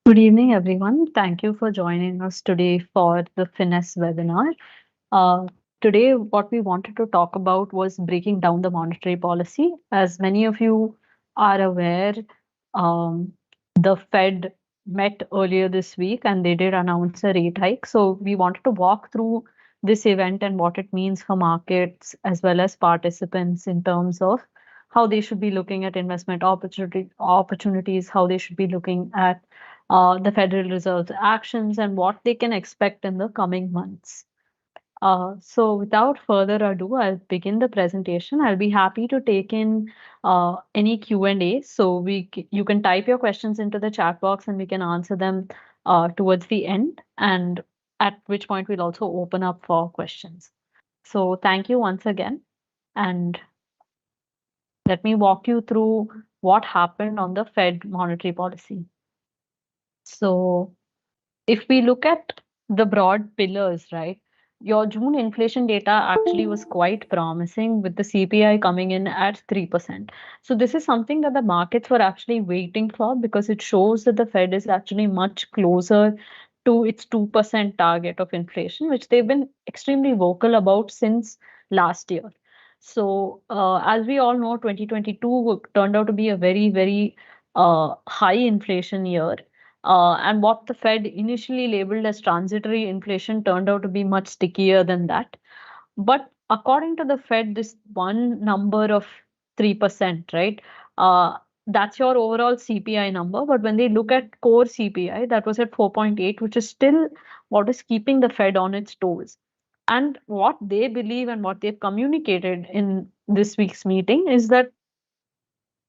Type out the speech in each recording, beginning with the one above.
Good evening, everyone. Thank you for joining us today for the Finesse webinar. Uh, Today, what we wanted to talk about was breaking down the monetary policy. As many of you are aware, um, the Fed met earlier this week and they did announce a rate hike. So, we wanted to walk through this event and what it means for markets as well as participants in terms of how they should be looking at investment opportunities, how they should be looking at the Federal Reserve's actions, and what they can expect in the coming months. So without further ado, I'll begin the presentation. I'll be happy to take in any Q&A. So you can type your questions into the chat box and we can answer them towards the end, and at which point we'll also open up for questions. So thank you once again, and let me walk you through what happened on the Fed monetary policy. So if we look at the broad pillars, right, your June inflation data actually was quite promising with the CPI coming in at 3%. So this is something that the markets were actually waiting for because it shows that the Fed is actually much closer to its 2% target of inflation, which they've been extremely vocal about since last year. So as we all know, 2022 turned out to be a very, very high inflation year. And what the Fed initially labeled as transitory inflation turned out to be much stickier than that. But according to the Fed, this one number of 3%, right? Uh, that's your overall CPI number. But when they look at core CPI, that was at 4.8, which is still what is keeping the Fed on its toes. And what they believe and what they've communicated in this week's meeting is that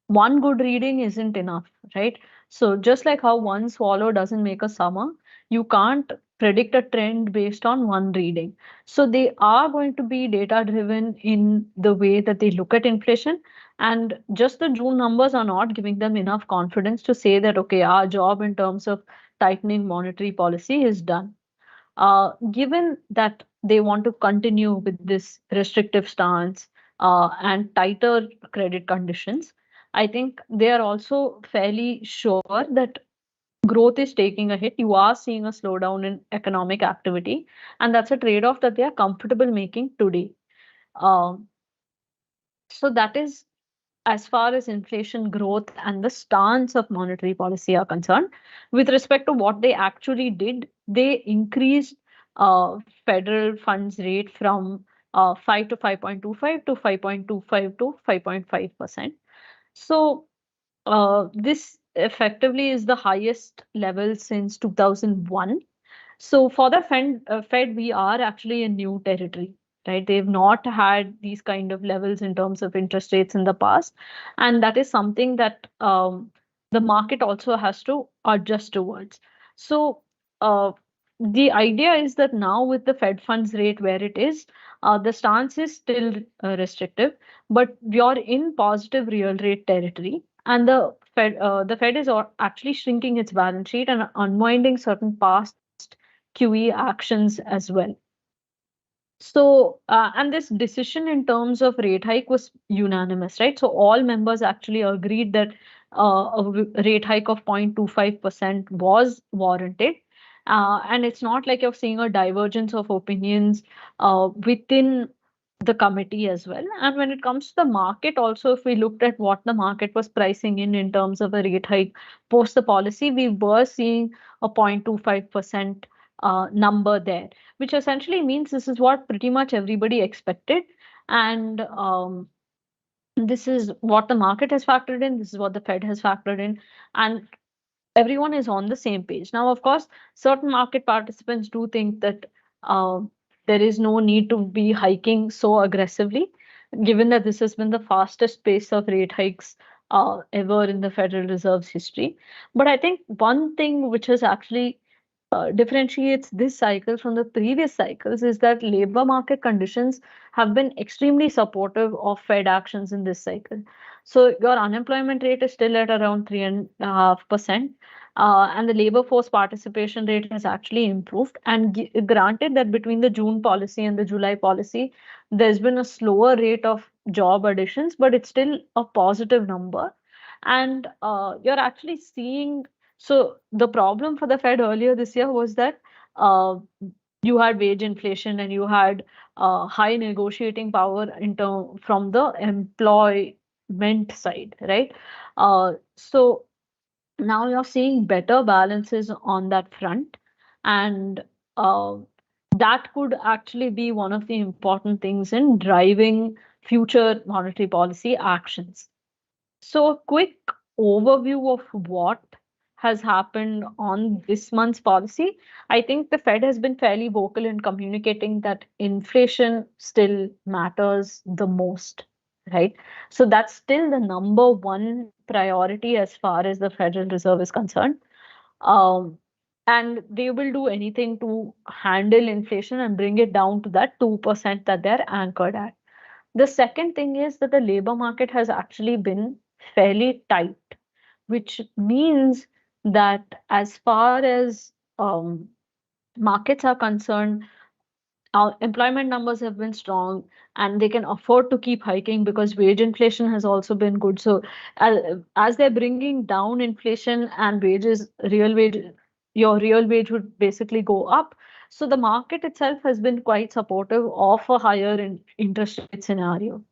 one good reading isn't enough, right? So just like how one swallow doesn't make a summer, you can't predict a trend based on one reading. So they are going to be data driven in the way that they look at inflation. And just the June numbers are not giving them enough confidence to say that, okay, our job in terms of tightening monetary policy is done. Given that they want to continue with this restrictive stance and tighter credit conditions, I think they are also fairly sure that growth is taking a hit. You are seeing a slowdown in economic activity, and that's a trade off that they are comfortable making today. Um, so that is as far as inflation growth and the stance of monetary policy are concerned. With respect to what they actually did, they increased federal funds rate from 5 to 5.25 to 5.25 to 5.5%. So this effectively is the highest level since 2001. So for the Fed, we are actually in new territory, right? They've not had these kind of levels in terms of interest rates in the past, and that is something that the market also has to adjust towards. So the idea is that now with the Fed funds rate where it is, the stance is still restrictive, but you're in positive real rate territory, and the Fed is actually shrinking its balance sheet and unwinding certain past QE actions as well. So, and this decision in terms of rate hike was unanimous, right? So all members actually agreed that rate hike of 0.25% was warranted. And it's not like you're seeing a divergence of opinions within the committee as well. And when it comes to the market, also, if we looked at what the market was pricing in terms of a rate hike post the policy, we were seeing a 0.25% number there, which essentially means this is what pretty much everybody expected. And this is what the market has factored in, this is what the Fed has factored in, and everyone is on the same page. Now, of course, certain market participants do think that uh, there is no need to be hiking so aggressively, given that this has been the fastest pace of rate hikes ever in the Federal Reserve's history. But I think one thing which has actually differentiates this cycle from the previous cycles is that labor market conditions have been extremely supportive of Fed actions in this cycle. So your unemployment rate is still at around 3.5%, and the labor force participation rate has actually improved. And granted that between the June policy and the July policy, there's been a slower rate of job additions, but it's still a positive number. And you're actually seeing So the problem for the Fed earlier this year was that uh, you had wage inflation and you had high negotiating power from the employment side, right? So now you're seeing better balances on that front, and uh, that could actually be one of the important things in driving future monetary policy actions. So, a quick overview of what has happened on this month's policy. I think the Fed has been fairly vocal in communicating that inflation still matters the most, right? So, that's still the number one priority as far as the Federal Reserve is concerned. Um, and they will do anything to handle inflation and bring it down to that 2% that they're anchored at. The second thing is that the labor market has actually been fairly tight, which means that as far as markets are concerned, our employment numbers have been strong and they can afford to keep hiking because wage inflation has also been good. So, as they're bringing down inflation and wages, your real wage would basically go up. So, the market itself has been quite supportive of a higher interest rate scenario.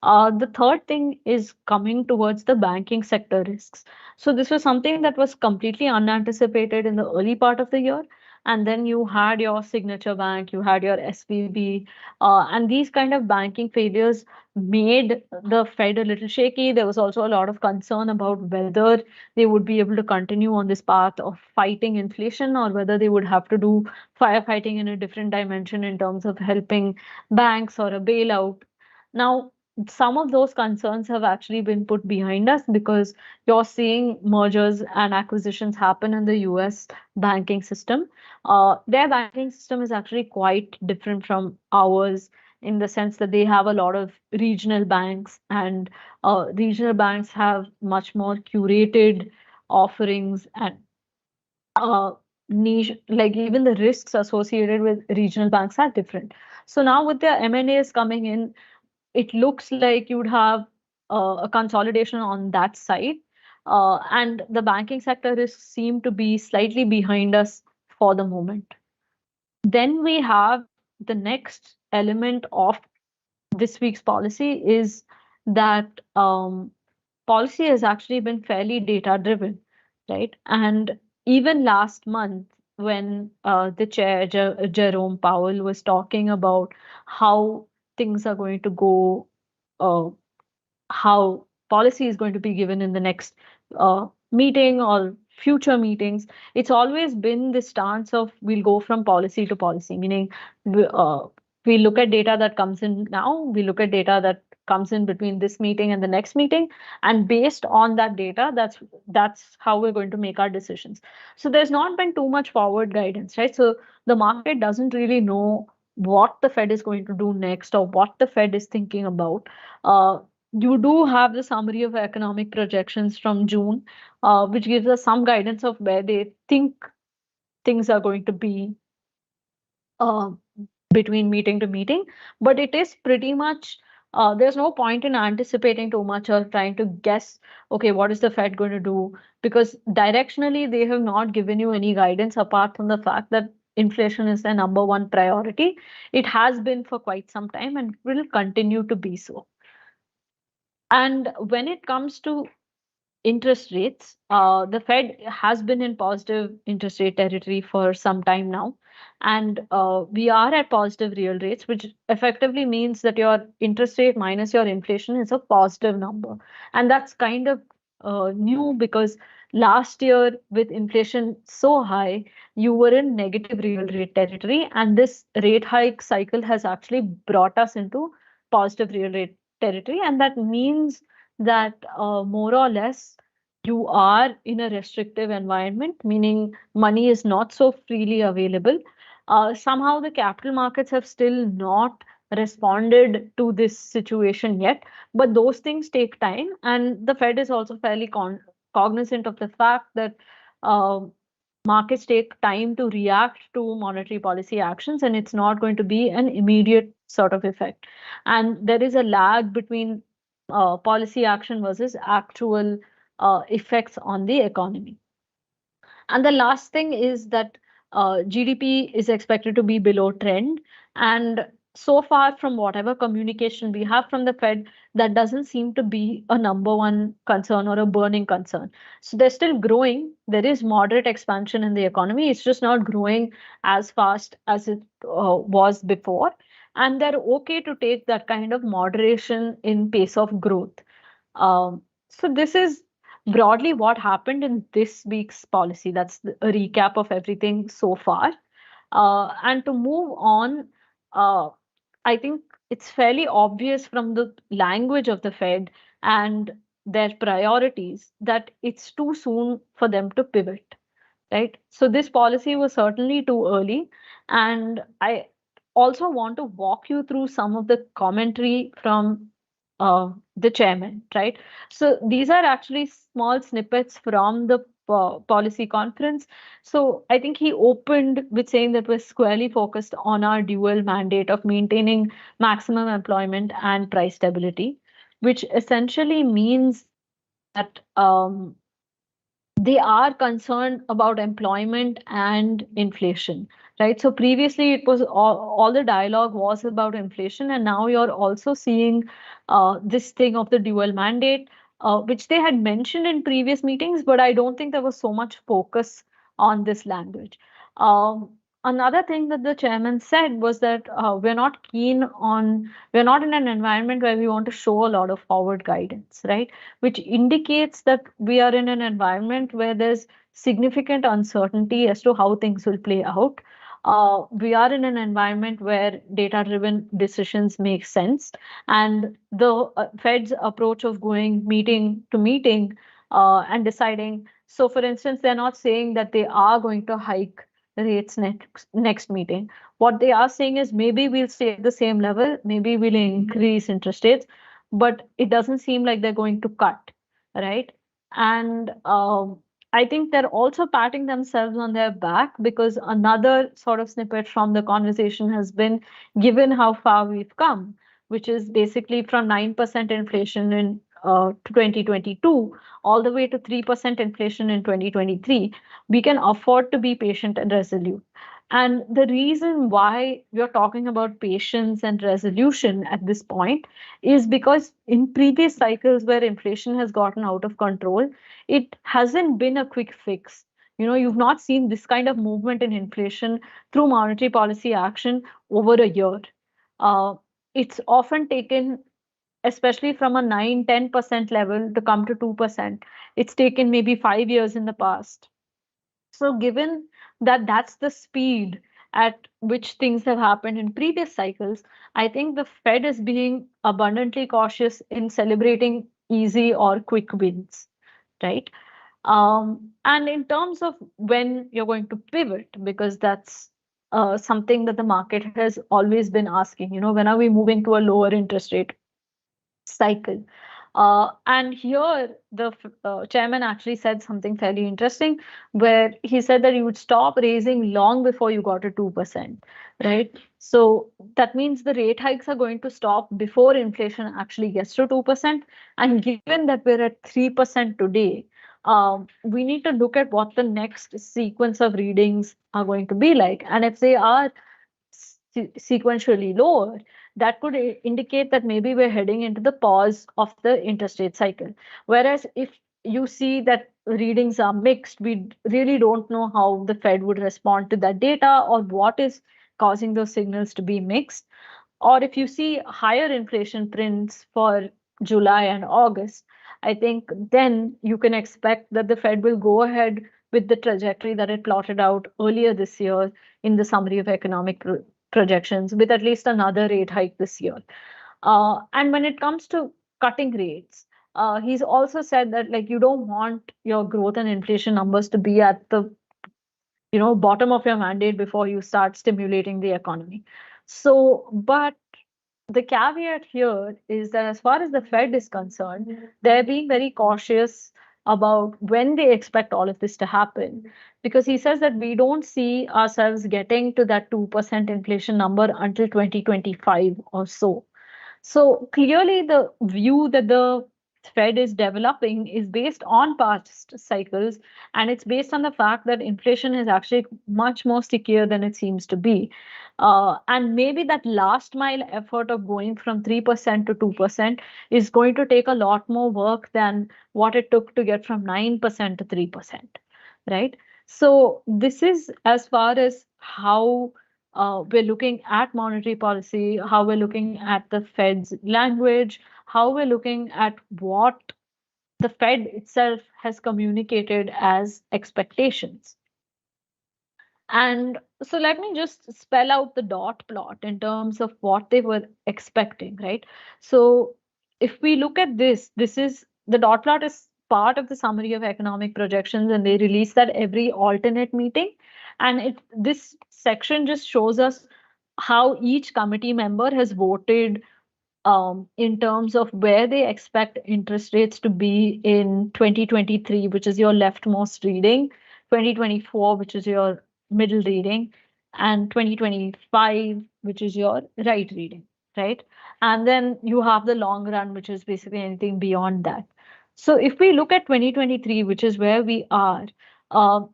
The third thing is coming towards the banking sector risks. So this was something that was completely unanticipated in the early part of the year. And then you had your Signature Bank, you had your SVB, and these kind of banking failures made the Fed a little shaky. There was also a lot of concern about whether they would be able to continue on this path of fighting inflation or whether they would have to do firefighting in a different dimension in terms of helping banks or a bailout. Now, some of those concerns have actually been put behind us because you're seeing mergers and acquisitions happen in the US banking system. Their banking system is actually quite different from ours in the sense that they have a lot of regional banks, and regional banks have much more curated offerings and uh, niche, like even the risks associated with regional banks are different. So now with their M&As coming in, it looks like you'd have a consolidation on that side. And the banking sector risks seem to be slightly behind us for the moment. Then we have the next element of this week's policy is that policy has actually been fairly data driven, right? And even last month, when the chair, Jerome Powell, was talking about how things are going to go, uh, how policy is going to be given in the next meeting or future meetings, it's always been the stance of we'll go from policy to policy, meaning we, uh, we look at data that comes in now, we look at data that comes in between this meeting and the next meeting, and based on that data, that's how we're going to make our decisions. So there's not been too much forward guidance, right? So the market doesn't really know what the Fed is going to do next or what the Fed is thinking about. Uh, you do have the summary of economic projections from June, which gives us some guidance of where they think things are going to be uh, between meeting to meeting. But it is pretty much, there's no point in anticipating too much or trying to guess, okay, what is the Fed going to do? Because directionally, they have not given you any guidance apart from the fact that inflation is their number one priority. It has been for quite some time and will continue to be so. And when it comes to interest rates, the Fed has been in positive interest rate territory for some time now. And we are at positive real rates, which effectively means that your interest rate minus your inflation is a positive number. And that's kind of new because last year, with inflation so high, you were in negative real rate territory. And this rate hike cycle has actually brought us into positive real rate territory. And that means that more or less you are in a restrictive environment, meaning money is not so freely available. Somehow the capital markets have still not responded to this situation yet, but those things take time, and the Fed is also fairly cognizant of the fact that uh, markets take time to react to monetary policy actions, and it's not going to be an immediate sort of effect. And there is a lag between policy action versus actual effects on the economy. And the last thing is that GDP is expected to be below trend. And so far, from whatever communication we have from the Fed, that doesn't seem to be a number one concern or a burning concern. So they're still growing. There is moderate expansion in the economy. It's just not growing as fast as it was before. And they're okay to take that kind of moderation in pace of growth. So this is broadly what happened in this week's policy. That's a recap of everything so far. And to move on, uh, I think it's fairly obvious from the language of the Fed and their priorities that it's too soon for them to pivot, right? So this policy was certainly too early. And I also want to walk you through some of the commentary from the chairman, right? So these are actually small snippets from the policy conference. So I think he opened with saying that we're squarely focused on our dual mandate of maintaining maximum employment and price stability, which essentially means that they are concerned about employment and inflation, right? So previously it was all the dialogue was about inflation, and now you're also seeing this thing of the dual mandate, which they had mentioned in previous meetings, but I don't think there was so much focus on this language. Another thing that the chairman said was that we're not in an environment where we want to show a lot of forward guidance, right? Which indicates that we are in an environment where there's significant uncertainty as to how things will play out. We are in an environment where data driven decisions make sense, and the Fed's approach of going meeting to meeting and deciding. So, for instance, they're not saying that they are going to hike rates next meeting. What they are saying is maybe we'll stay at the same level, maybe we'll increase interest rates, but it doesn't seem like they're going to cut, right? And I think they're also patting themselves on their back because another sort of snippet from the conversation has been, given how far we've come, which is basically from 9% inflation in 2022 all the way to 3% inflation in 2023, we can afford to be patient and resolute. And the reason why we're talking about patience and resolution at this point is because in previous cycles where inflation has gotten out of control, it hasn't been a quick fix. You know, you've not seen this kind of movement in inflation through monetary policy action over a year. Uh, it's often taken, especially from a 9-10% level, to come to 2%. It's taken maybe 5 years in the past. So, given that that's the speed at which things have happened in previous cycles, I think the Fed is being abundantly cautious in celebrating easy or quick wins, right? And in terms of when you're going to pivot, because that's something that the market has always been asking, when are we moving to a lower interest rate cycle? And here, the chairman actually said something fairly interesting, where he said that you would stop raising long before you got to 2%, right? So that means the rate hikes are going to stop before inflation actually gets to 2%. And given that we're at 3% today, we need to look at what the next sequence of readings are going to be like. And if they are sequentially lower, that could indicate that maybe we're heading into the pause of the interest rate cycle. Whereas if you see that readings are mixed, we really don't know how the Fed would respond to that data or what is causing those signals to be mixed. Or if you see higher inflation prints for July and August, I think then you can expect that the Fed will go ahead with the trajectory that it plotted out earlier this year in the summary of economic projections, with at least another rate hike this year. And when it comes to cutting rates, he's also said that like you don't want your growth and inflation numbers to be at the bottom of your mandate before you start stimulating the economy. So, but the caveat here is that as far as the Fed is concerned, they're being very cautious about when they expect all of this to happen, because he says that we don't see ourselves getting to that 2% inflation number until 2025 or so. So clearly, the view that the Fed is developing is based on past cycles, and it's based on the fact that inflation is actually much more stickier than it seems to be. And maybe that last mile effort of going from 3% to 2% is going to take a lot more work than what it took to get from 9% to 3%, right? So this is as far as how we're looking at monetary policy, how we're looking at the Fed's language, how we're looking at what the Fed itself has communicated as expectations. And so let me just spell out the dot plot in terms of what they were expecting, right? So if we look at this is the dot plot is part of the summary of economic projections, and they release that every alternate meeting. And this section just shows us how each committee member has voted in terms of where they expect interest rates to be in 2023, which is your leftmost reading, 2024, which is your middle reading, and 2025, which is your right reading, right? And then you have the long run, which is basically anything beyond that. So if we look at 2023, which is where we are,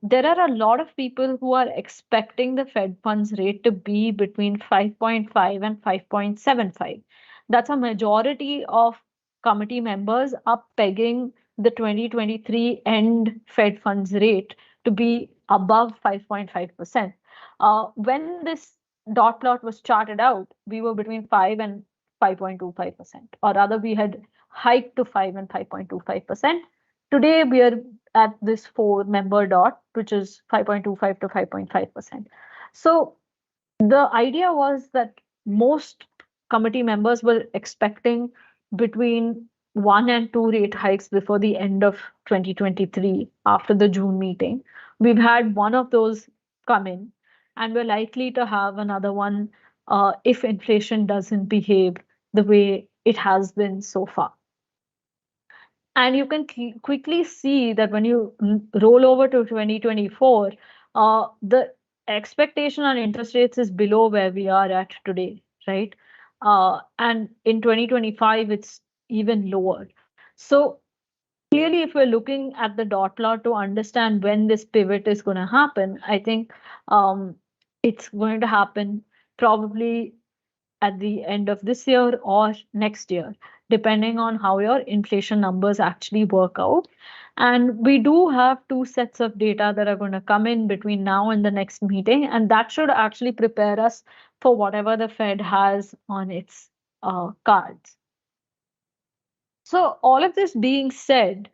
there are a lot of people who are expecting the Fed funds rate to be between 5.5 and 5.75. That's a majority of committee members are pegging the 2023 end Fed funds rate to be above 5.5%. When this dot plot was charted out, we were between 5 and 5.25%, or rather, we had hiked to 5 and 5.25%. Today, we are at this four member dot, which is 5.25 to 5.5%. So the idea was that most committee members were expecting between one and two rate hikes before the end of 2023 after the June meeting. We've had one of those come in, and we're likely to have another one if inflation doesn't behave the way it has been so far. And you can quickly see that when you roll over to 2024, the expectation on interest rates is below where we are at today, right? And in 2025, it's even lower. So clearly, if we're looking at the dot plot to understand when this pivot is going to happen, I think it's going to happen probably at the end of this year or next year, depending on how your inflation numbers actually work out. And we do have two sets of data that are going to come in between now and the next meeting, and that should actually prepare us for whatever the Fed has on its cards. So, all of this being said,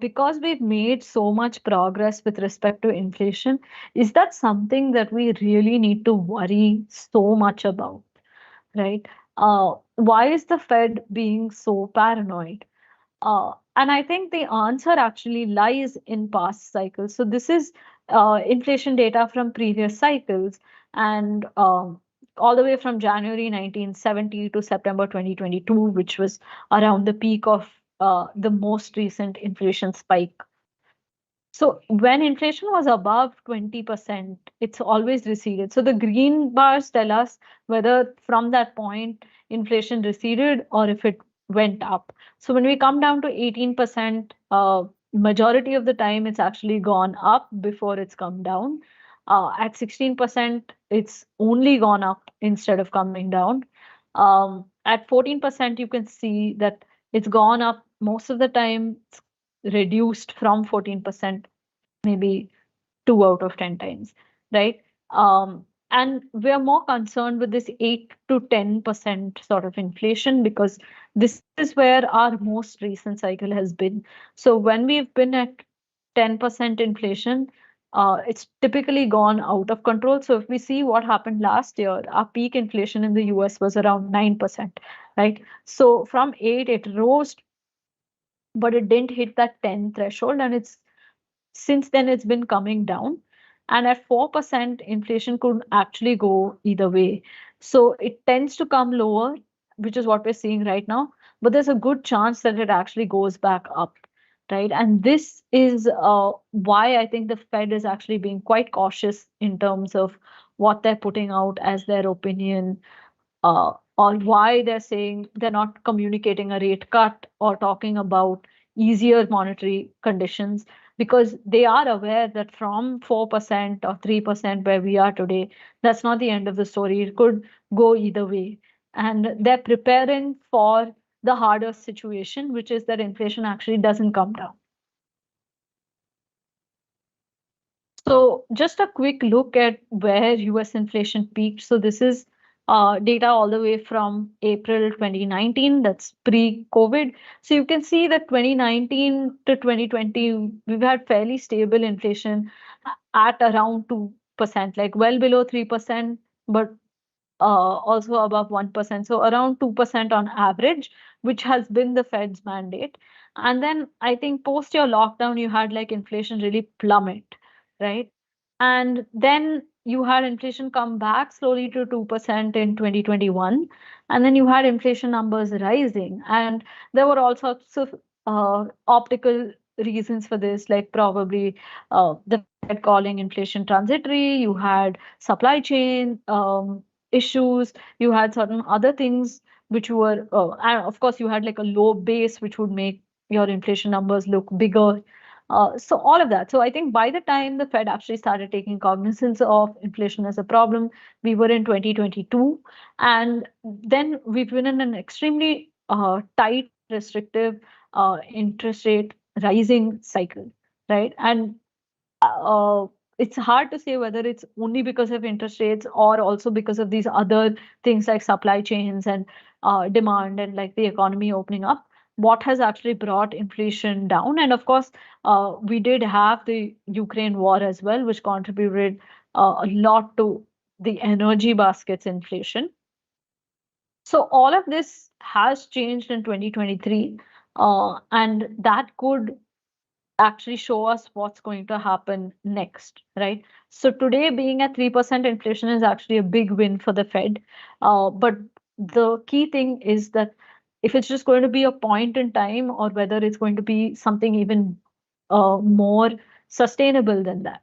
because we've made so much progress with respect to inflation, is that something that we really need to worry so much about? Right? Why is the Fed being so paranoid? And I think the answer actually lies in past cycles. So this is inflation data from previous cycles, and all the way from January 1970 to September 2022, which was around the peak of the most recent inflation spike. So when inflation was above 20%, it's always receded. So the green bars tell us whether from that point inflation receded or if it went up. So when we come down to 18%, majority of the time it's actually gone up before it's come down. At 16%, it's only gone up instead of coming down. At 14%, you can see that it's gone up most of the time. It's reduced from 14%, maybe 2 out of 10 times, right? And we're more concerned with this 8 to 10% sort of inflation because this is where our most recent cycle has been. So when we've been at 10% inflation, it's typically gone out of control. So if we see what happened last year, our peak inflation in the US was around 9%, right? So from 8, it rose, but it didn't hit that 10 threshold, and it's since then it's been coming down. And at 4%, inflation could actually go either way. So it tends to come lower, which is what we're seeing right now, but there's a good chance that it actually goes back up, right? And this is why I think the Fed is actually being quite cautious in terms of what they're putting out as their opinion or why they're saying they're not communicating a rate cut or talking about easier monetary conditions, because they are aware that from 4% or 3% where we are today, that's not the end of the story. It could go either way. And they're preparing for the harder situation, which is that inflation actually doesn't come down. So just a quick look at where US inflation peaked. So this is data all the way from April 2019, that's pre-COVID. So you can see that 2019 to 2020, we've had fairly stable inflation at around 2%, like well below 3%, but also above 1%. So around 2% on average, which has been the Fed's mandate. And then I think post your lockdown, you had like inflation really plummet, right? And then you had inflation come back slowly to 2% in 2021. And then you had inflation numbers rising. And there were all sorts of optical reasons for this, like probably the Fed calling inflation transitory. You had supply chain issues, you had certain other things which were, and of course, you had like a low base, which would make your inflation numbers look bigger. So all of that. So I think by the time the Fed actually started taking cognizance of inflation as a problem, we were in 2022, and then we've been in an extremely tight, restrictive interest rate rising cycle, right? And uh, it's hard to say whether it's only because of interest rates or also because of these other things like supply chains and demand and like the economy opening up. What has actually brought inflation down? And of course, we did have the Ukraine war as well, which contributed a lot to the energy basket's inflation. So all of this has changed in 2023, and that could actually show us what's going to happen next, right? So today being at 3% inflation is actually a big win for the Fed. But the key thing is that if it's just going to be a point in time or whether it's going to be something even more sustainable than that.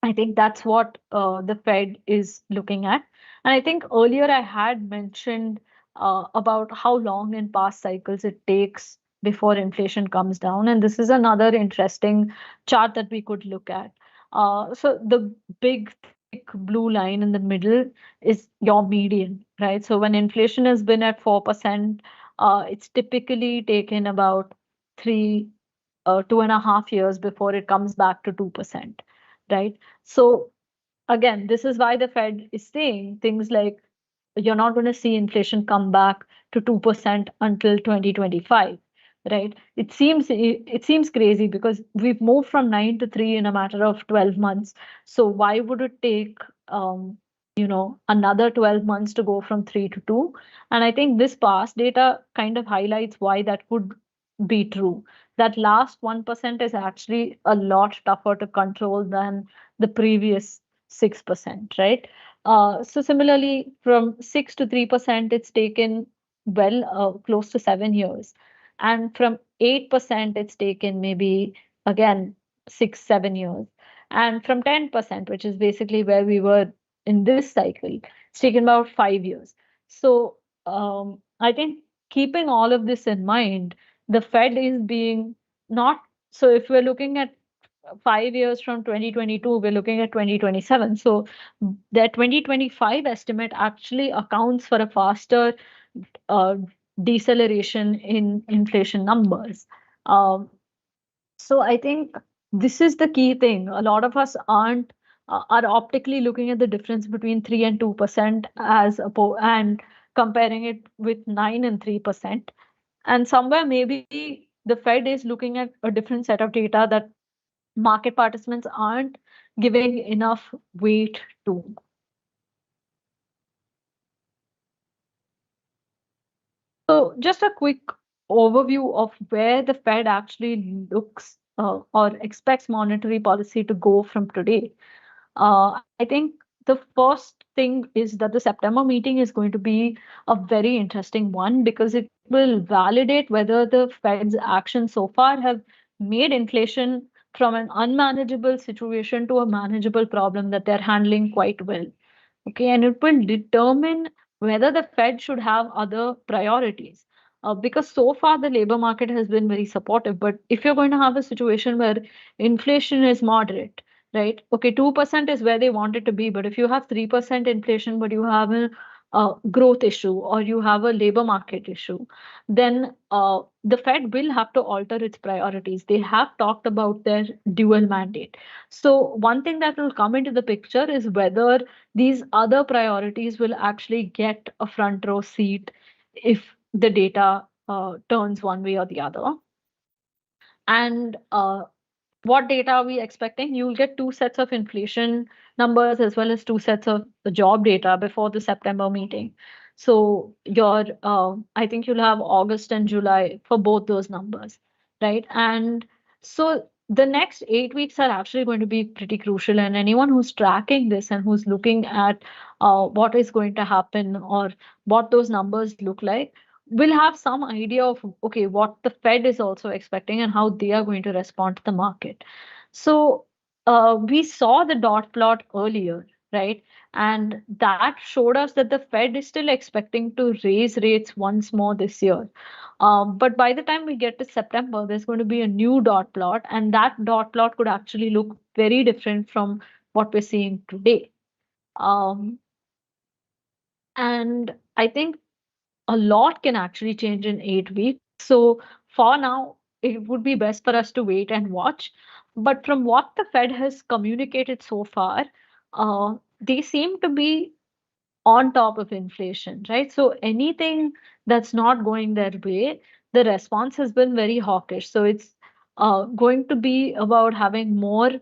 I think that's what the Fed is looking at. And I think earlier I had mentioned about how long in past cycles it takes before inflation comes down. And this is another interesting chart that we could look at. So the big thick blue line in the middle is your median, right? So when inflation has been at 4%, it's typically taken about 2.5 years before it comes back to 2%, right? So again, this is why the Fed is saying things like you're not going to see inflation come back to 2% until 2025, right? It seems crazy because we've moved from 9 to 3 in a matter of 12 months. So why would it take another 12 months to go from 3 to 2? And I think this past data kind of highlights why that could be true. That last 1% is actually a lot tougher to control than the previous 6%, right? So similarly, from 6 to 3%, it's taken close to 7 years. And from 8%, it's taken maybe again 6, 7 years. And from 10%, which is basically where we were in this cycle, it's taken about 5 years. So I think keeping all of this in mind, the Fed is being not so if we're looking at 5 years from 2022, we're looking at 2027. So their 2025 estimate actually accounts for a faster uh, deceleration in inflation numbers. Um, so I think this is the key thing. A lot of us aren't are optically looking at the difference between 3 and 2% and comparing it with 9 and 3%. And somewhere maybe the Fed is looking at a different set of data that market participants aren't giving enough weight to. So, just a quick overview of where the Fed actually looks or expects monetary policy to go from today. I think the first thing is that the September meeting is going to be a very interesting one because it will validate whether the Fed's actions so far have made inflation from an unmanageable situation to a manageable problem that they're handling quite well. Okay, and it will determine whether the Fed should have other priorities. Because so far the labor market has been very supportive. But if you're going to have a situation where inflation is moderate, right? Okay, 2% is where they want it to be. But if you have 3% inflation, but you have a growth issue or you have a labor market issue, then the Fed will have to alter its priorities. They have talked about their dual mandate. So, one thing that will come into the picture is whether these other priorities will actually get a front row seat if the data turns one way or the other. And what data are we expecting? You'll get two sets of inflation numbers as well as two sets of the job data before the September meeting. So I think you'll have August and July for both those numbers, right? And so the next 8 weeks are actually going to be pretty crucial. And anyone who's tracking this and who's looking at what is going to happen or what those numbers look like will have some idea of okay what the Fed is also expecting and how they are going to respond to the market. So we saw the dot plot earlier, right? And that showed us that the Fed is still expecting to raise rates once more this year. But by the time we get to September, there's going to be a new dot plot, and that dot plot could actually look very different from what we're seeing today. Um, and I think a lot can actually change in 8 weeks. So for now, it would be best for us to wait and watch. But from what the Fed has communicated so far, they seem to be on top of inflation, right? So anything that's not going their way, the response has been very hawkish. So it's going to be about having more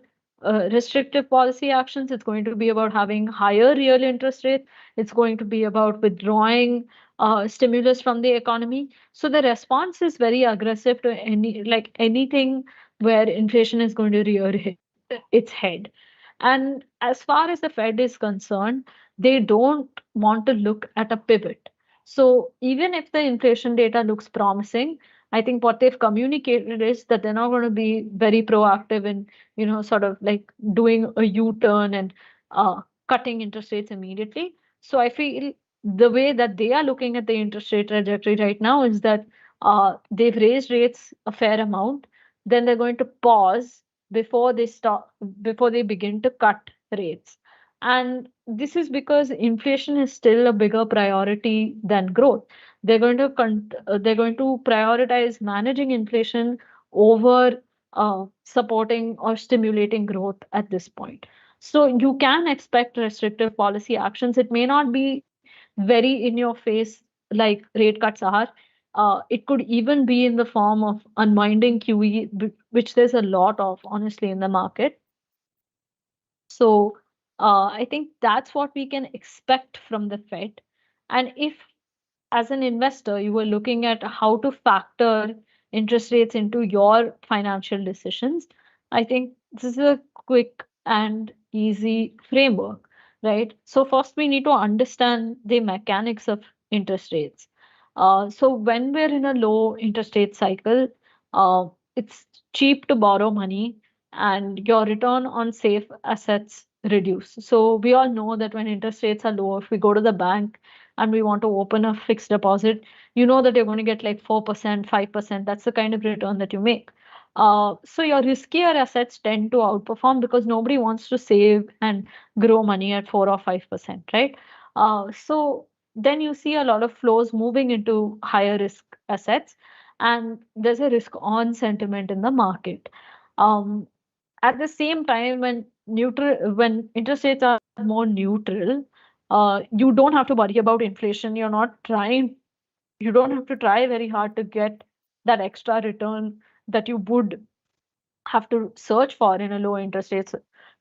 restrictive policy actions. It's going to be about having higher real interest rates. It's going to be about withdrawing stimulus from the economy. So the response is very aggressive to anything where inflation is going to rear its head. And as far as the Fed is concerned, they don't want to look at a pivot. So even if the inflation data looks promising, I think what they've communicated is that they're not going to be very proactive in, sort of like doing a U-turn and cutting interest rates immediately. So I feel the way that they are looking at the interest rate trajectory right now is that they've raised rates a fair amount, then they're going to pause before they begin to cut rates. And this is because inflation is still a bigger priority than growth. They're going to prioritize managing inflation over supporting or stimulating growth at this point. So you can expect restrictive policy actions. It may not be very in your face like rate cuts are. It could even be in the form of unwinding QE, which there's a lot of, honestly, in the market. So I think that's what we can expect from the Fed. And if, as an investor, you were looking at how to factor interest rates into your financial decisions, I think this is a quick and easy framework, right? So, first, we need to understand the mechanics of interest rates. So, when we're in a low interest rate cycle, uh, it's cheap to borrow money and your return on safe assets reduce. So, we all know that when interest rates are low, if we go to the bank and we want to open a fixed deposit, you know that you're going to get like 4%, 5%. That's the kind of return that you make. So your riskier assets tend to outperform because nobody wants to save and grow money at 4 or 5%, right? So then you see a lot of flows moving into higher risk assets, and there's a risk on sentiment in the market. Um, at the same time, when interest rates are more neutral, you don't have to worry about inflation. You don't have to try very hard to get that extra return that you would have to search for in a low interest rate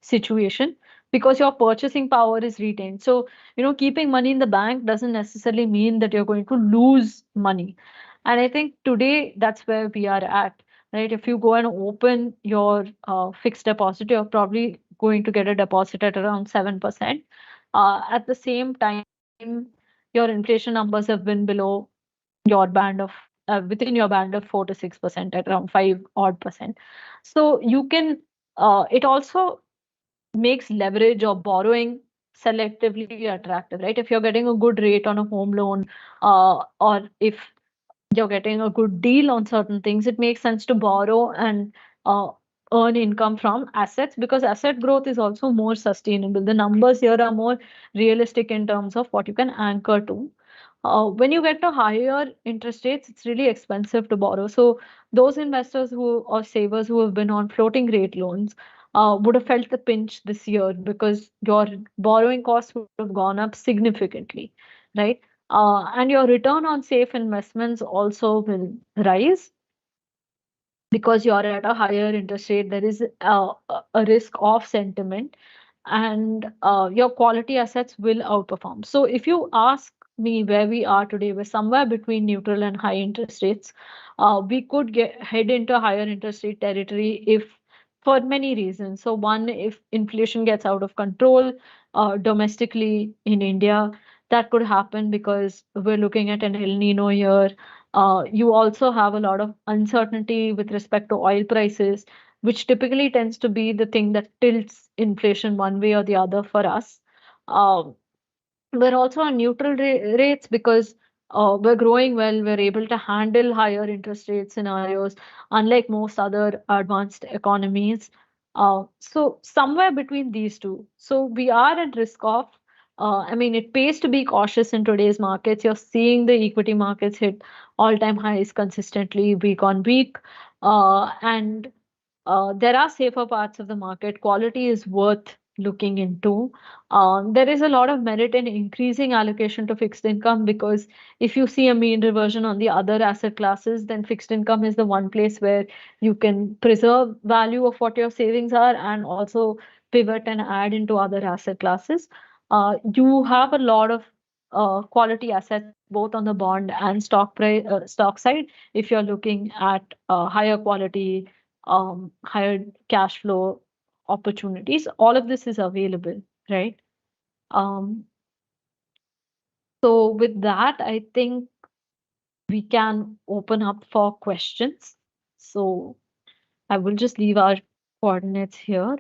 situation, because your purchasing power is retained. So, keeping money in the bank doesn't necessarily mean that you're going to lose money. And I think today that's where we are at, right? If you go and open your fixed deposit, you're probably going to get a deposit at around 7%. At the same time, your inflation numbers have been below your band of within your band of 4 to 6% at around 5 odd percent. So you can it also makes leverage or borrowing selectively attractive, right? If you're getting a good rate on a home loan, or if you're getting a good deal on certain things, it makes sense to borrow and uh, earn income from assets, because asset growth is also more sustainable. The numbers here are more realistic in terms of what you can anchor to. When you get to higher interest rates, it's really expensive to borrow. So those investors who or savers who have been on floating rate loans would have felt the pinch this year, because your borrowing costs would have gone up significantly, right? And your return on safe investments also will rise, because you're at a higher interest rate. There is a risk of sentiment, and your quality assets will outperform. So if you ask me where we are today, we're somewhere between neutral and high interest rates. We could head into higher interest rate territory if, for many reasons. So one, if inflation gets out of control domestically in India, that could happen because we're looking at an El Nino year. You also have a lot of uncertainty with respect to oil prices, which typically tends to be the thing that tilts inflation one way or the other for us. Um, we're also on neutral rates because we're growing well. We're able to handle higher interest rate scenarios, unlike most other advanced economies. So somewhere between these two. So we are at risk of. I mean, it pays to be cautious in today's markets. You're seeing the equity markets hit all-time highs consistently, week on week, and there are safer parts of the market. Quality is worth looking into. There is a lot of merit in increasing allocation to fixed income, because if you see a mean reversion on the other asset classes, then fixed income is the one place where you can preserve value of what your savings are and also pivot and add into other asset classes. You have a lot of quality assets both on the bond and stock side if you're looking at higher quality, higher cash flow opportunities. All of this is available, right? Um, so with that, I think we can open up for questions. So I will just leave our coordinates here.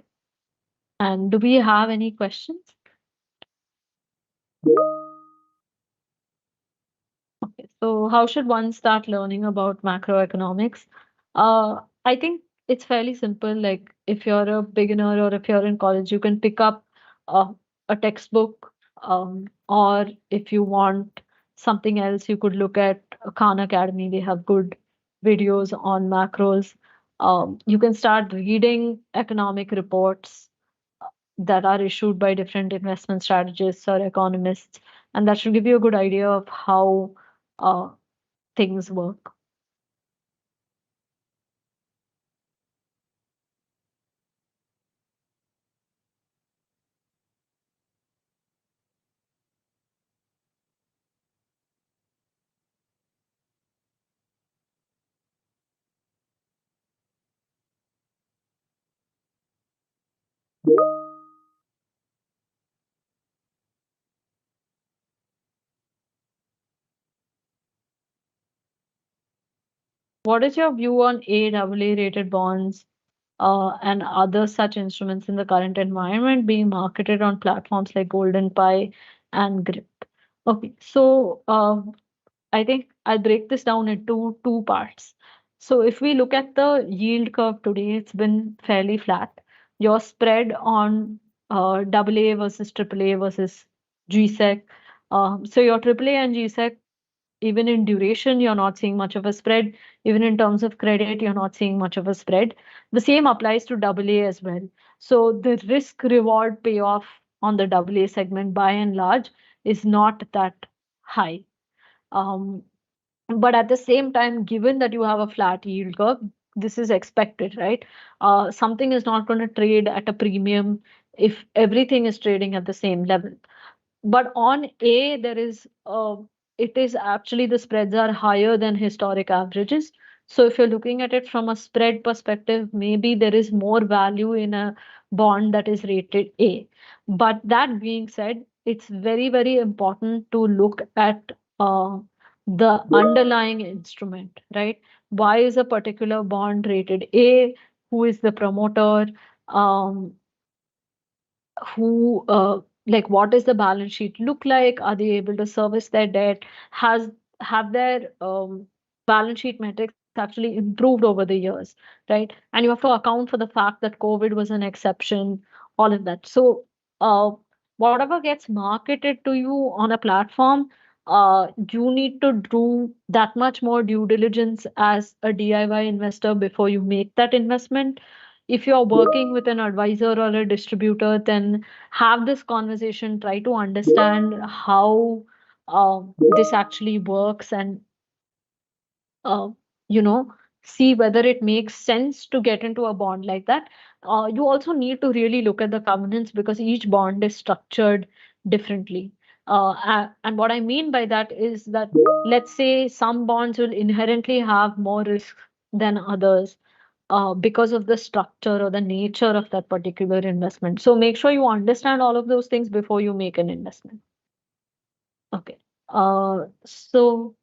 And do we have any questions? Okay, so how should one start learning about macroeconomics? I think it's fairly simple. Like if you're a beginner or if you're in college, you can pick up uh, a textbook, or if you want something else, you could look at Khan Academy. They have good videos on macros. You can start reading economic reports that are issued by different investment strategists or economists, and that should give you a good idea of how uh, things work. What is your view on AAA rated bonds and other such instruments in the current environment being marketed on platforms like GoldenPi and Grip? Okay, so I think I'll break this down into two parts. So if we look at the yield curve today, it's been fairly flat. Your spread on AA versus AAA versus GSEC. So your AAA and GSEC, even in duration, you're not seeing much of a spread. Even in terms of credit, you're not seeing much of a spread. The same applies to AA as well. So the risk reward payoff on the AA segment by and large is not that high. Um, but at the same time, given that you have a flat yield curve, this is expected, right? Something is not going to trade at a premium if everything is trading at the same level. But on A, it is actually the spreads are higher than historic averages. So if you're looking at it from a spread perspective, maybe there is more value in a bond that is rated A. But that being said, it's very, very important to look at the underlying instrument, right? Why is a particular bond rated A? Who is the promoter? Um, who like what does the balance sheet look like? Are they able to service their debt? Has have their balance sheet metrics actually improved over the years, right? And you have to account for the fact that COVID was an exception, all of that. So uh, whatever gets marketed to you on a platform, you need to do that much more due diligence as a DIY investor before you make that investment. If you're working with an advisor or a distributor, then have this conversation, try to understand how this actually works, and uh, you know, see whether it makes sense to get into a bond like that. You also need to really look at the covenants because each bond is structured differently. And what I mean by that is that, let's say some bonds will inherently have more risk than others because of the structure or the nature of that particular investment. So make sure you understand all of those things before you make an investment. Okay. So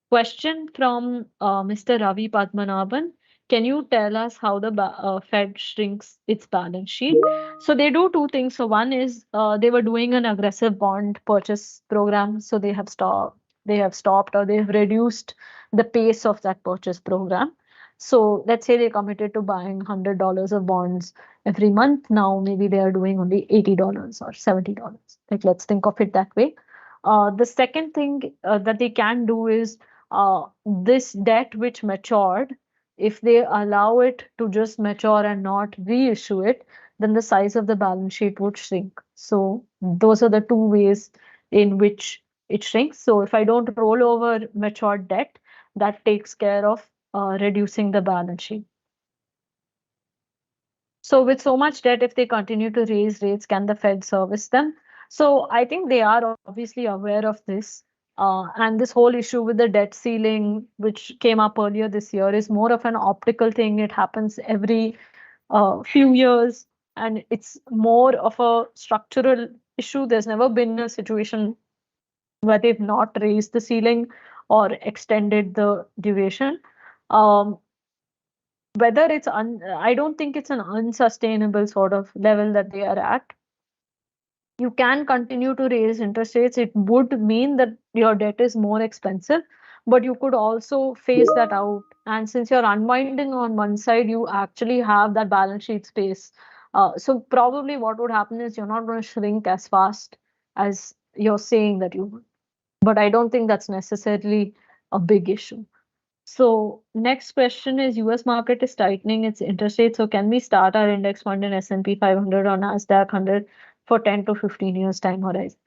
question from Mr. Ravi Padmanabhan. Can you tell us how the Fed shrinks its balance sheet? So they do two things. So one is they were doing an aggressive bond purchase program. So they have stopped or they have reduced the pace of that purchase program. So let's say they committed to buying $100 of bonds every month. Now maybe they are doing only $80 or $70. Like let's think of it that way. The second thing that they can do is this debt which matured, if they allow it to just mature and not reissue it, then the size of the balance sheet would shrink. So those are the two ways in which it shrinks. So if I don't roll over matured debt, that takes care of reducing the balance sheet. So with so much debt, if they continue to raise rates, can the Fed service them? So I think they are obviously aware of this. And this whole issue with the debt ceiling, which came up earlier this year, is more of an optical thing. It happens every few years, and it's more of a structural issue. There's never been a situation where they've not raised the ceiling or extended the duration. Um, whether I don't think it's an unsustainable sort of level that they are at. You can continue to raise interest rates. It would mean that your debt is more expensive, but you could also phase that out. And since you're unwinding on one side, you actually have that balance sheet space. So probably what would happen is you're not going to shrink as fast as you're saying that you would. But I don't think that's necessarily a big issue. So next question is, US market is tightening its interest rate. So can we start our index fund in S&P 500 or NASDAQ 100 for 10 to 15 years time horizon?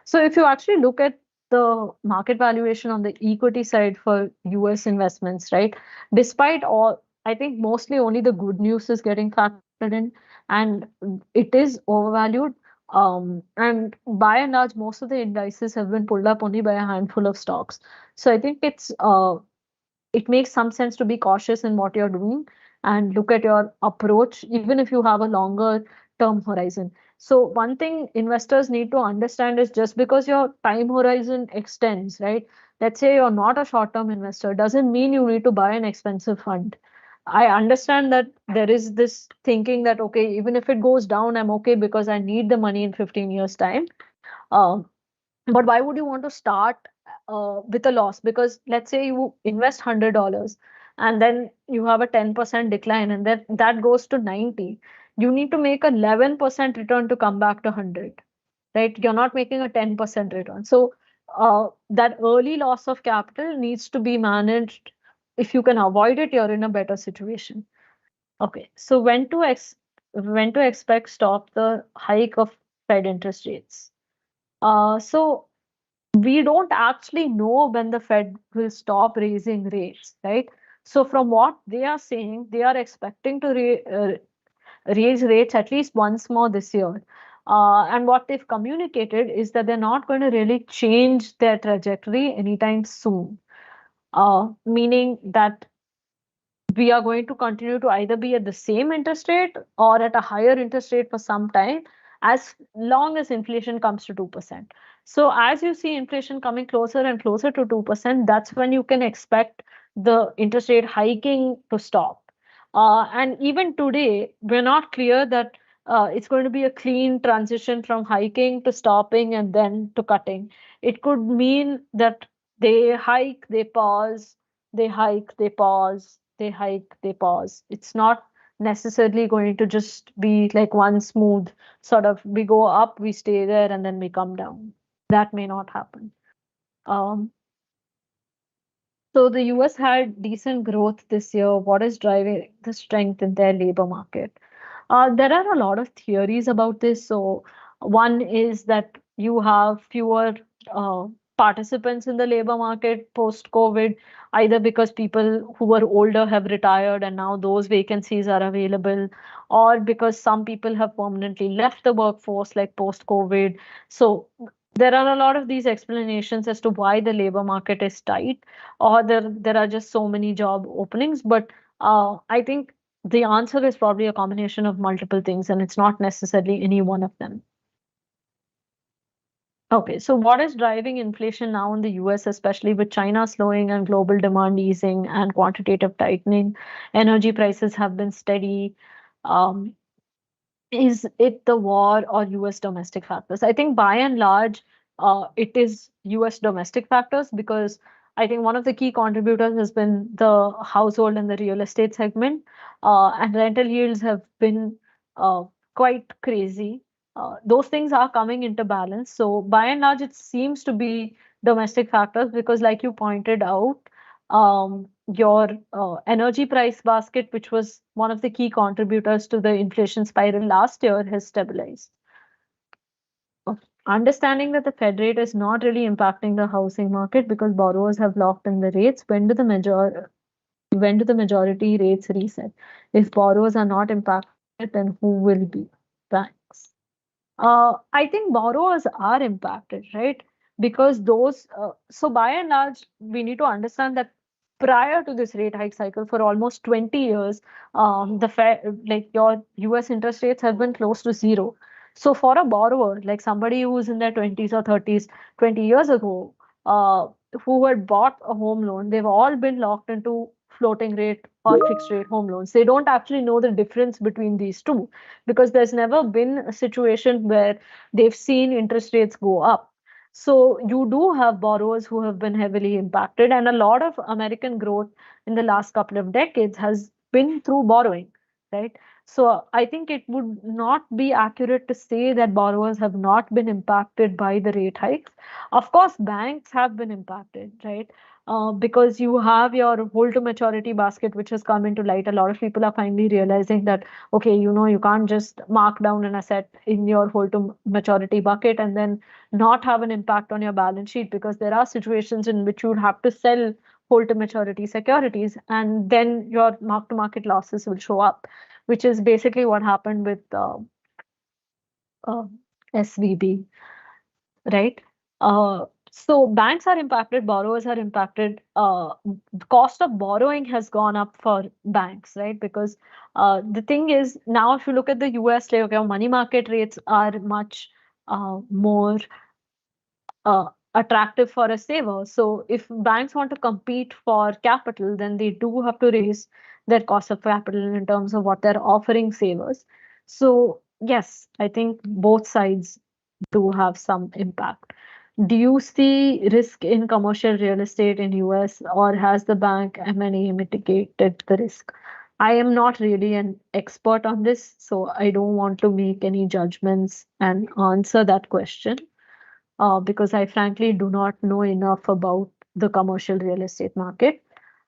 So if you actually look at the market valuation on the equity side for US investments, right? Despite all, I think mostly only the good news is getting factored in, and it is overvalued. And by and large, most of the indices have been pulled up only by a handful of stocks. So I think it makes some sense to be cautious in what you're doing and look at your approach, even if you have a longer term horizon. So, one thing investors need to understand is just because your time horizon extends, right? Let's say you're not a short term investor, doesn't mean you need to buy an expensive fund. I understand that there is this thinking that, okay, even if it goes down, I'm okay because I need the money in 15 years' time. Um, but why would you want to start with a loss? Because let's say you invest $100 and then you have a 10% decline and that goes to 90. You need to make a 11% return to come back to 100, right? You're not making a 10% return. So that early loss of capital needs to be managed. If you can avoid it, you're in a better situation. Okay, so when to expect stop the hike of Fed interest rates? So we don't actually know when the Fed will stop raising rates, right? So from what they are saying, they are expecting to raise rates at least once more this year. And what they've communicated is that they're not going to really change their trajectory anytime soon. Meaning that we are going to continue to either be at the same interest rate or at a higher interest rate for some time, as long as inflation comes to 2%. So as you see inflation coming closer and closer to 2%, that's when you can expect the interest rate hiking to stop. And even today, we're not clear that it's going to be a clean transition from hiking to stopping and then to cutting. It could mean that they hike, they pause, they hike, they pause, they hike, they pause. It's not necessarily going to just be like one smooth sort of we go up, we stay there, and then we come down. That may not happen. Um, so the US had decent growth this year. What is driving the strength in their labor market? There are a lot of theories about this. So one is that you have fewer uh, participants in the labor market post-COVID, either because people who were older have retired and now those vacancies are available, or because some people have permanently left the workforce, like post-COVID. So there are a lot of these explanations as to why the labor market is tight, or there are just so many job openings. But I think the answer is probably a combination of multiple things, and it's not necessarily any one of them. Okay, so what is driving inflation now in the US, especially with China slowing and global demand easing and quantitative tightening? Energy prices have been steady. Um, is it the war or US domestic factors? I think by and large, it is US domestic factors, because I think one of the key contributors has been the household and the real estate segment, and rental yields have been uh, quite crazy. Those things are coming into balance. So by and large, it seems to be domestic factors because, like you pointed out, your energy price basket, which was one of the key contributors to the inflation spiral last year, has stabilized. Understanding that the Fed rate is not really impacting the housing market because borrowers have locked in the rates. When do the majority rates reset? If borrowers are not impacted, then who will be? Banks. I think borrowers are impacted, right? Because so by and large, we need to understand that prior to this rate hike cycle for almost 20 years, like your US interest rates have been close to zero. So for a borrower, like somebody who's in their 20s or 30s, 20 years ago, uh, who had bought a home loan, they've all been locked into floating rate or fixed rate home loans. They don't actually know the difference between these two because there's never been a situation where they've seen interest rates go up. So you do have borrowers who have been heavily impacted, and a lot of American growth in the last couple of decades has been through borrowing, right? So I think it would not be accurate to say that borrowers have not been impacted by the rate hikes. Of course, banks have been impacted, right? Because you have your hold to maturity basket, which has come into light. A lot of people are finally realizing that, okay, you can't just mark down an asset in your hold to maturity bucket and then not have an impact on your balance sheet, because there are situations in which you would have to sell hold to maturity securities and then your mark to market losses will show up, which is basically what happened with uh, SVB, right? So banks are impacted, borrowers are impacted. The cost of borrowing has gone up for banks, right? Because the thing is, now if you look at the US, like your money market rates are much more attractive for a saver. So if banks want to compete for capital, then they do have to raise their cost of capital in terms of what they're offering savers. So yes, I think both sides do have some impact. Do you see risk in commercial real estate in US, or has the bank M&A mitigated the risk? I am not really an expert on this, so I don't want to make any judgments and answer that question because I frankly do not know enough about the commercial real estate market.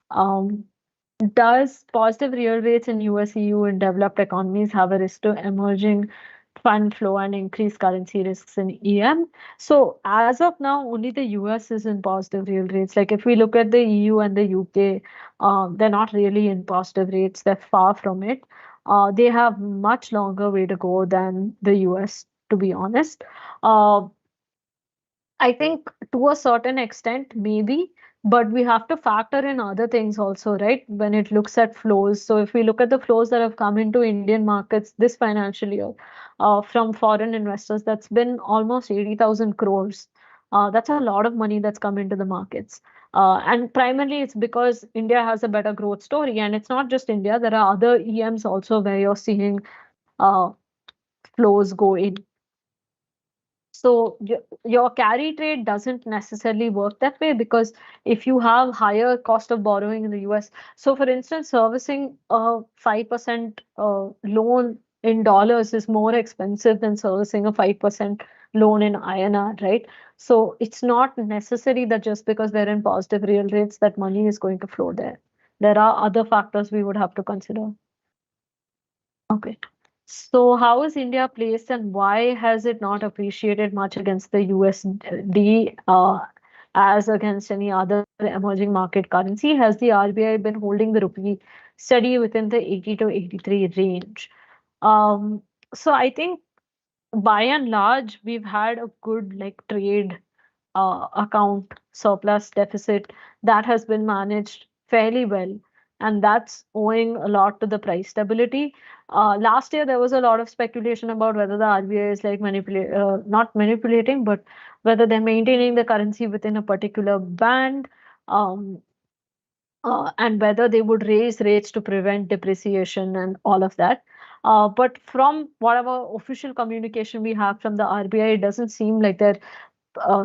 Um, does positive real rates in US, EU, and developed economies have a risk to emerging fund flow and increased currency risks in EM? So, as of now, only the US is in positive real rates. Like, if we look at the EU and the UK, they're not really in positive rates, they're far from it. They have much longer way to go than the US, to be honest. Uh, I think to a certain extent, maybe, but we have to factor in other things also, right? When it looks at flows. So if we look at the flows that have come into Indian markets this financial year from foreign investors, that's been almost 80,000 crores. That's a lot of money that's come into the markets. And primarily it's because India has a better growth story. And it's not just India, there are other EMs also where you're seeing uh, flows go in. So your carry trade doesn't necessarily work that way, because if you have higher cost of borrowing in the US, so for instance, servicing a 5% loan in dollars is more expensive than servicing a 5% loan in INR, right? So it's not necessary that just because they're in positive real rates that money is going to flow there. There are other factors we would have to consider. Okay. So how is India placed, and why has it not appreciated much against the USD as against any other emerging market currency? Has the RBI been holding the rupee steady within the 80 to 83 range? Um, so I think by and large, we've had a good like trade account surplus deficit that has been managed fairly well. And that's owing a lot to the price stability. Last year, there was a lot of speculation about whether the RBI is like not manipulating, but whether they're maintaining the currency within a particular band. Um, and whether they would raise rates to prevent depreciation and all of that. But from whatever official communication we have from the RBI, it doesn't seem like they're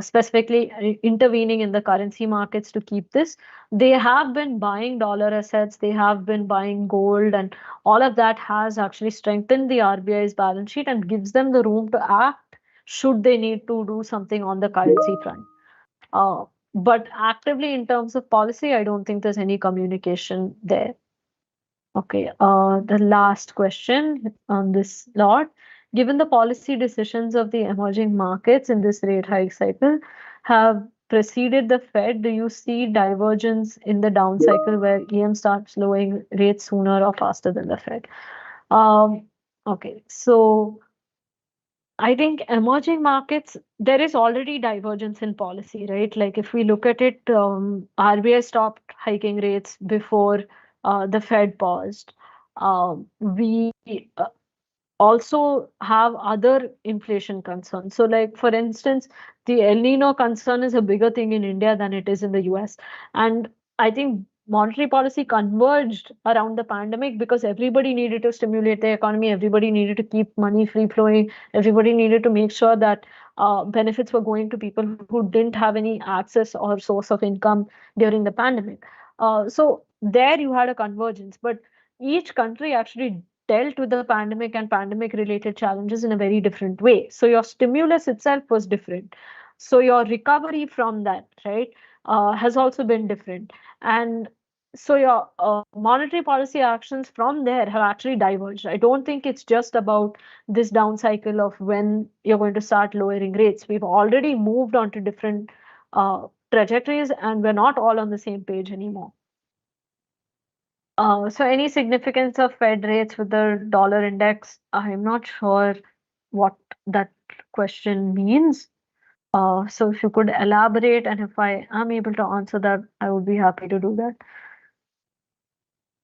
specifically intervening in the currency markets to keep this. They have been buying dollar assets, they have been buying gold, and all of that has actually strengthened the RBI's balance sheet and gives them the room to act should they need to do something on the currency front. Uh, but actively in terms of policy, I don't think there's any communication there. Okay, the last question on this lot. Given the policy decisions of the emerging markets in this rate hike cycle have preceded the Fed, do you see divergence in the down cycle where EM starts lowering rates sooner or faster than the Fed? Okay, so I think emerging markets, there is already divergence in policy, right? Like if we look at it, RBI stopped hiking rates before the Fed paused. We also have other inflation concerns. So, like for instance, the El Nino concern is a bigger thing in India than it is in the US. And I think monetary policy converged around the pandemic because everybody needed to stimulate the economy, everybody needed to keep money free flowing, everybody needed to make sure that benefits were going to people who didn't have any access or source of income during the pandemic. So there you had a convergence, but each country actually dealt with the pandemic and pandemic related challenges in a very different way. So your stimulus itself was different. So your recovery from that, right, has also been different. And so your monetary policy actions from there have actually diverged. I don't think it's just about this down cycle of when you're going to start lowering rates. We've already moved on to different trajectories, and we're not all on the same page anymore. So any significance of Fed rates with the dollar index? I'm not sure what that question means. So if you could elaborate, and if I am able to answer that, I would be happy to do that.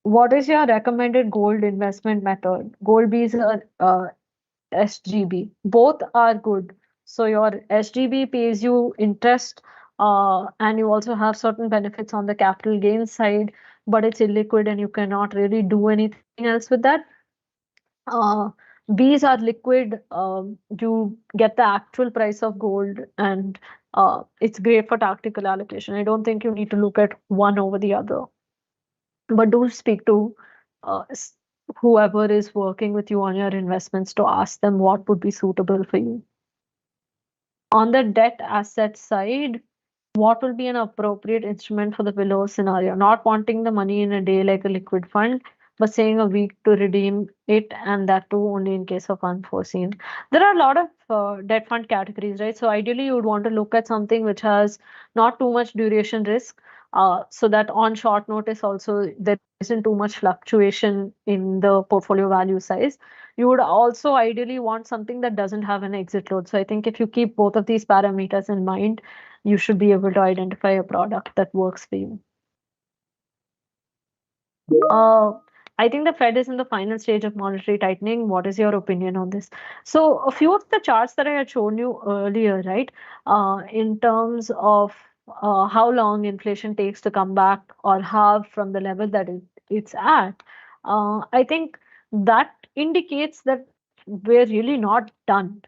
What is your recommended gold investment method? Gold Bees or SGB? Both are good. So your SGB pays you interest, and you also have certain benefits on the capital gains side, but it's illiquid and you cannot really do anything else with that. Uh, Bees are liquid. You get the actual price of gold, and it's great for tactical allocation. I don't think you need to look at one over the other, but do speak to uh, s- whoever is working with you on your investments to ask them what would be suitable for you. On the debt asset side, what will be an appropriate instrument for the below scenario? Not wanting the money in a day like a liquid fund, but saying a week to redeem it, and that too only in case of unforeseen. There are a lot of debt fund categories, right? So ideally, you would want to look at something which has not too much duration risk, so that on short notice also there isn't too much fluctuation in the portfolio value size. You would also ideally want something that doesn't have an exit load. So I think if you keep both of these parameters in mind, you should be able to identify a product that works for you. Uh, I think the Fed is in the final stage of monetary tightening. What is your opinion on this? So, a few of the charts that I had shown you earlier, right, in terms of how long inflation takes to come back or halve from the level that it's at, I think that indicates that we're really not done,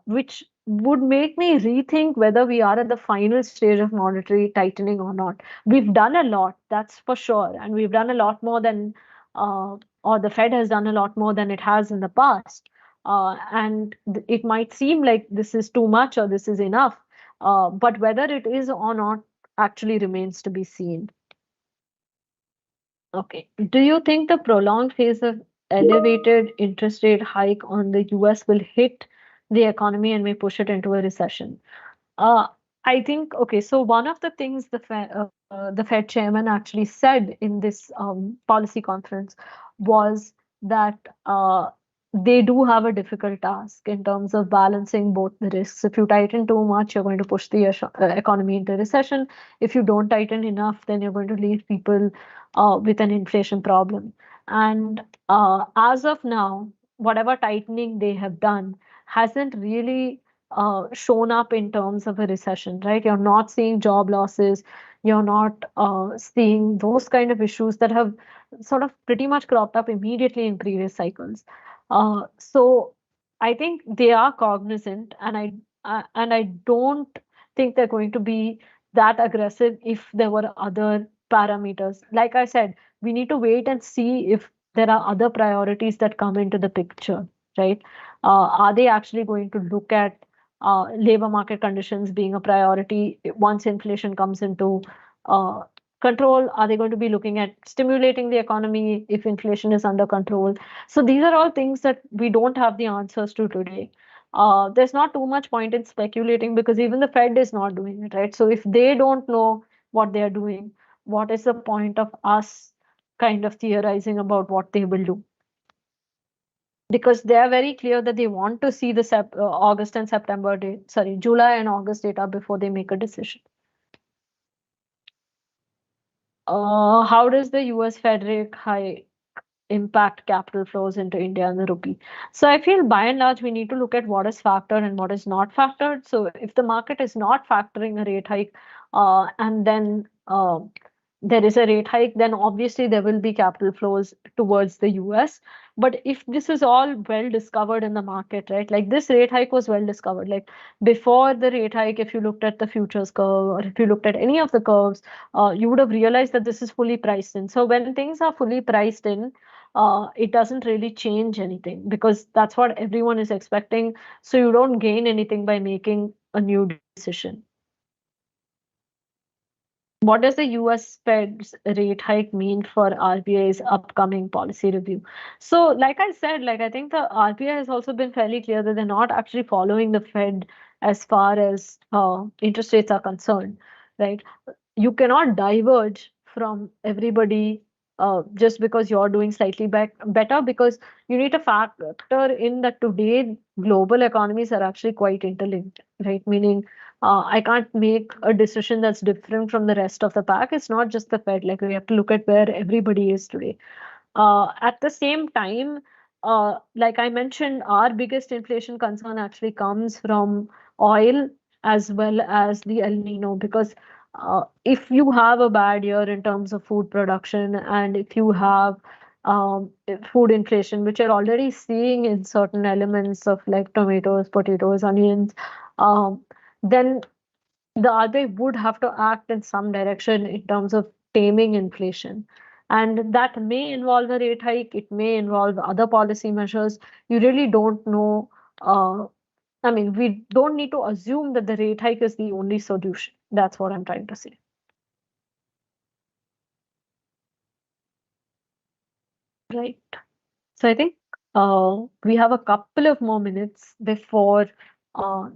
which would make me rethink whether we are at the final stage of monetary tightening or not. We've done a lot, that's for sure, and we've done a lot more than, or the Fed has done a lot more than it has in the past. And it might seem like this is too much or this is enough, but whether it is or not actually remains to be seen. Okay. Do you think the prolonged phase of elevated interest rate hike on the US will hit the economy and may push it into a recession? Uh, I think, okay, so one of the things the Fed chairman actually said in this policy conference was that they do have a difficult task in terms of balancing both the risks. If you tighten too much, you're going to push the economy into recession. If you don't tighten enough, then you're going to leave people with an inflation problem. And as of now, whatever tightening they have done hasn't really shown up in terms of a recession, right? You're not seeing job losses. You're not seeing those kind of issues that have sort of pretty much cropped up immediately in previous cycles. So I think they are cognizant, and I don't think they're going to be that aggressive if there were other parameters. Like I said, we need to wait and see if there are other priorities that come into the picture, right? Are they actually going to look at labor market conditions being a priority once inflation comes into uh, control? Are they going to be looking at stimulating the economy if inflation is under control? So these are all things that we don't have the answers to today. There's not too much point in speculating because even the Fed is not doing it, right? So if they don't know what they're doing, what is the point of us kind of theorizing about what they will do? Because they are very clear that they want to see the August and September date, sorry, July and August data before they make a decision. How does the US Fed rate hike impact capital flows into India and the rupee? So I feel by and large we need to look at what is factored and what is not factored. So if the market is not factoring a rate hike, and then there is a rate hike, then obviously there will be capital flows towards the US. But if this is all well discovered in the market, right? Like this rate hike was well discovered. Like before the rate hike, if you looked at the futures curve or if you looked at any of the curves, you would have realized that this is fully priced in. So when things are fully priced in, it doesn't really change anything because that's what everyone is expecting. So you don't gain anything by making a new decision. What does the US Fed's rate hike mean for RBI's upcoming policy review? So, like I said, like I think the RBI has also been fairly clear that they're not actually following the Fed as far as interest rates are concerned, right? You cannot diverge from everybody just because you're doing slightly better, because you need to factor in that today global economies are actually quite interlinked, right? Meaning I can't make a decision that's different from the rest of the pack. It's not just the Fed. Like we have to look at where everybody is today. At the same time, like I mentioned, our biggest inflation concern actually comes from oil as well as the El Nino, because if you have a bad year in terms of food production and if you have food inflation, which you're already seeing in certain elements of like tomatoes, potatoes, onions, um, then the RBI would have to act in some direction in terms of taming inflation. And that may involve a rate hike, it may involve other policy measures. You really don't know. I mean, we don't need to assume that the rate hike is the only solution. That's what I'm trying to say. Right. So I think we have a couple of more minutes before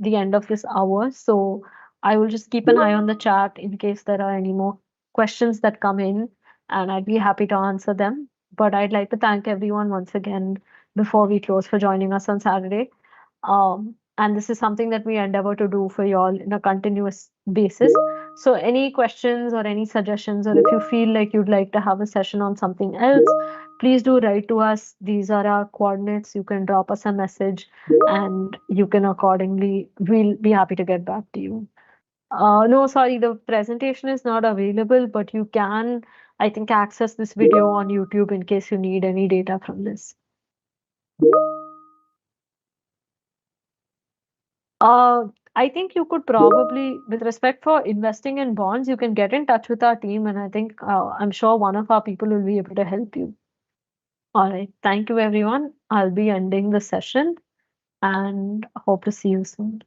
the end of this hour. So I will just keep an eye on the chat in case there are any more questions that come in, and I'd be happy to answer them. But I'd like to thank everyone once again before we close for joining us on Saturday. And this is something that we endeavor to do for you all in a continuous basis. So any questions or any suggestions, or if you feel like you'd like to have a session on something else, please do write to us. These are our coordinates. You can drop us a message and you can accordingly, we'll be happy to get back to you. No, sorry, the presentation is not available, but you can, I think, access this video on YouTube in case you need any data from this. Uh, I think you could probably, with respect for investing in bonds, you can get in touch with our team, and I think I'm sure one of our people will be able to help you. All right. Thank you, everyone. I'll be ending the session and hope to see you soon.